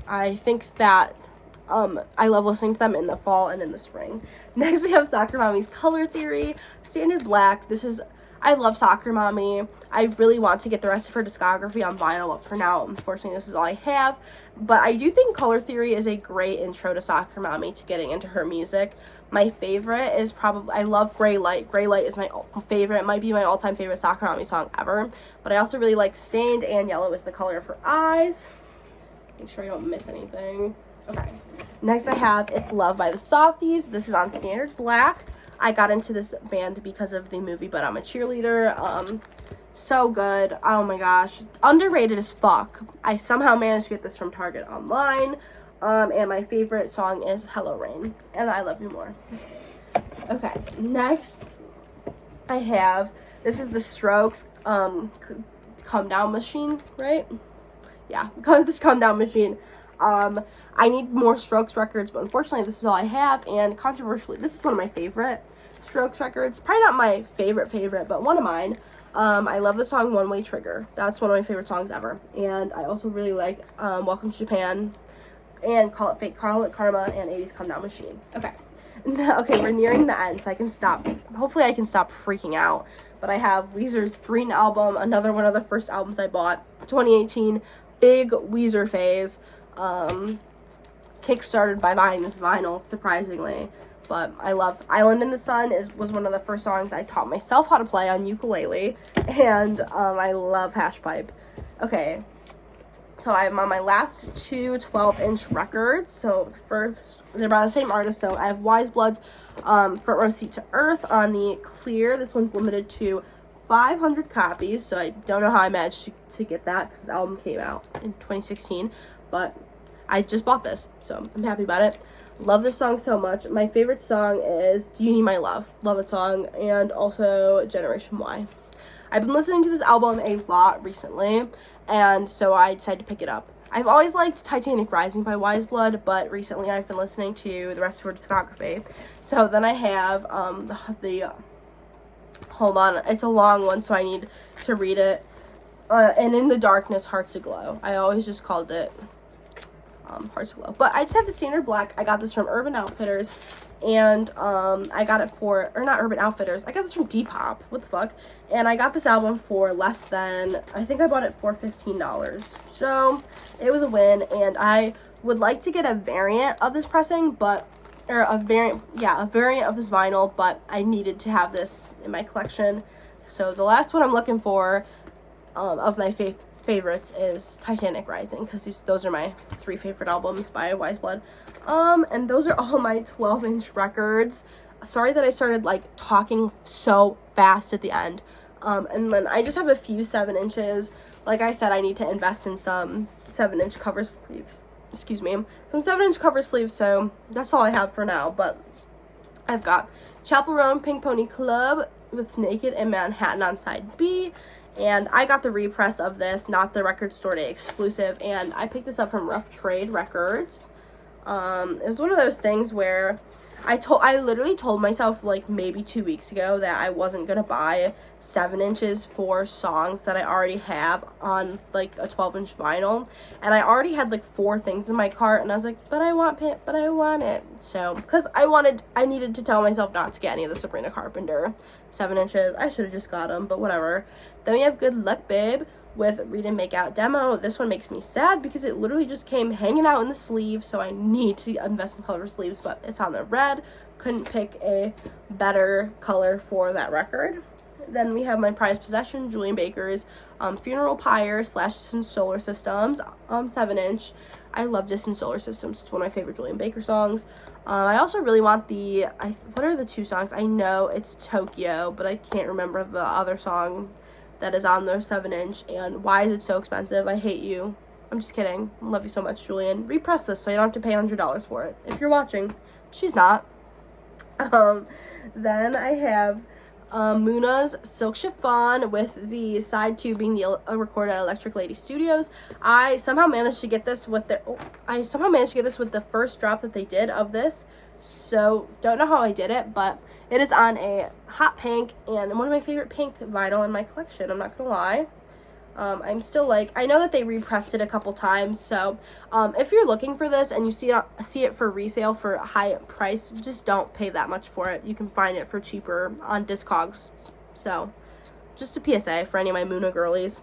I think that I love listening to them in the fall and in the spring. Next we have Soccer Mommy's Color Theory, Standard Black. I love Soccer Mommy. I really want to get the rest of her discography on vinyl, but for now, unfortunately, this is all I have. But I do think Color Theory is a great intro to Soccer Mommy, to getting into her music. My favorite is I love Gray Light. Gray Light is my favorite. It might be my all-time favorite Soccer Mommy song ever. But I also really like Stained, and Yellow is the color of her eyes. Make sure I don't miss anything. Okay. Next I have It's Love by the Softies. This is on Standard Black. I got into this band because of the movie But I'm a Cheerleader. So good. Oh my gosh. Underrated as fuck. I somehow managed to get this from Target online. And my favorite song is Hello Rain. And I Love You More. Okay. Next, I have, this is the Strokes Come Down Machine, right? Yeah. This Come Down Machine. I need more Strokes records, but unfortunately this is all I have, and controversially, this is one of my favorite Strokes records. Probably not my favorite, but one of mine. I love the song One Way Trigger. That's one of my favorite songs ever. And I also really like Welcome to Japan, and Call It Fate, Call It Karma, and 80s Come Down Machine. Okay. Okay, we're nearing the end, so I can stop. Hopefully I can stop freaking out. But I have Weezer's Green album, another one of the first albums I bought, 2018, big Weezer phase. Kickstarted by buying this vinyl, surprisingly. But I love Island in the Sun was one of the first songs I taught myself how to play on ukulele. And I love Hash Pipe. Okay, so I'm on my last two 12-inch records. So first, they're by the same artist. So I have Wise Blood's Front Row Seat to Earth on the clear. This one's limited to 500 copies. So I don't know how I managed to get that, because this album came out in 2016. But I just bought this, so I'm happy about it. Love this song so much. My favorite song is Do You Need My Love? Love that song. And also Generation Y. I've been listening to this album a lot recently, and so I decided to pick it up. I've always liked Titanic Rising by Wise Blood, but recently I've been listening to the rest of her discography. So then I have hold on, it's a long one, so I need to read it. And In the Darkness, Hearts Aglow. I always just called it Hearts Aglow. But I just have the Standard Black. I got this from Urban Outfitters, and I got it not Urban Outfitters, I got this from Depop. What the fuck? And I got this album for less than, I think I bought it for $15. So it was a win, and I would like to get a variant of this pressing, a variant of this vinyl, but I needed to have this in my collection. So the last one I'm looking for of my favorites is Titanic Rising, because those are my 3 favorite albums by Wise Blood. And those are all my 12-inch records. Sorry that I started talking so fast at the end. And then I just have a few 7 inches. Like I said, I need to invest in some 7-inch cover sleeves. Excuse me. Some 7-inch cover sleeves, so that's all I have for now. But I've got Chappell Roan Pink Pony Club with Naked in Manhattan on side B. And I got the repress of this, not the Record Store Day exclusive. And I picked this up from Rough Trade Records. It was one of those things where I literally told myself maybe 2 weeks ago that I wasn't gonna buy 7 inches for songs that I already have on a 12-inch vinyl, and I already had 4 things in my cart, and I was like, but I want it. So because I needed to tell myself not to get any of the Sabrina Carpenter 7 inches. I should have just got them, but whatever. Then we have Good Luck Babe, with Read and Make Out demo. This one makes me sad because it literally just came hanging out in the sleeve, so I need to invest in color sleeves, but it's on the red. Couldn't pick a better color for that record. Then we have my prized possession, Julian Baker's Funeral Pyre / Distant Solar Systems 7-inch. I love Distant Solar Systems. It's one of my favorite Julian Baker songs. I also really want what are the two songs? I know it's Tokyo, but I can't remember the other song that is on their 7-inch. And Why Is It So Expensive? I Hate You. I'm just kidding. I love you so much, Julian. Repress this so you don't have to pay $100 for it. If you're watching. She's not. Then I have Muna's Silk Chiffon with the side 2 being the recorded at Electric Lady Studios. I somehow managed to get this with the first drop that they did of this. So don't know how I did it, but it is on a hot pink and one of my favorite pink vinyl in my collection. I'm not gonna lie. I'm still I know that they repressed it a couple times, so if you're looking for this and you see it for resale for a high price, just don't pay that much for it. You can find it for cheaper on Discogs. So just a PSA for any of my Muna girlies.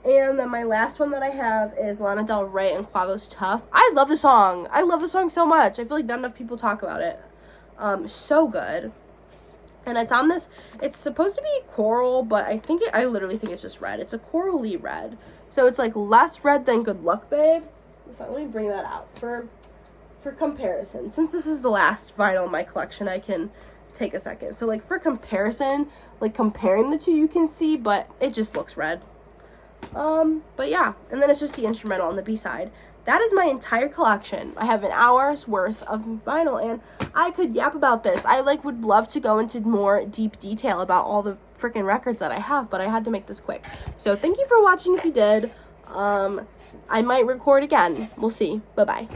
And then my last one that I have is Lana Del Rey and Quavo's Tough. I love the song. I love the song so much. I feel like not enough people talk about it. So good. And it's on this, it's supposed to be coral, but I literally think it's just red. It's a corally red. So it's less red than Good Luck Babe. Let me bring that out for comparison. Since this is the last vinyl in my collection, I can take a second. So for comparison, comparing the two, you can see, but it just looks red. But yeah, and then it's just the instrumental on the B-side. That is my entire collection. I have an hour's worth of vinyl, and I could yap about this. I would love to go into more deep detail about all the freaking records that I have, but I had to make this quick. So thank you for watching if you did. I might record again. We'll see. Bye-bye.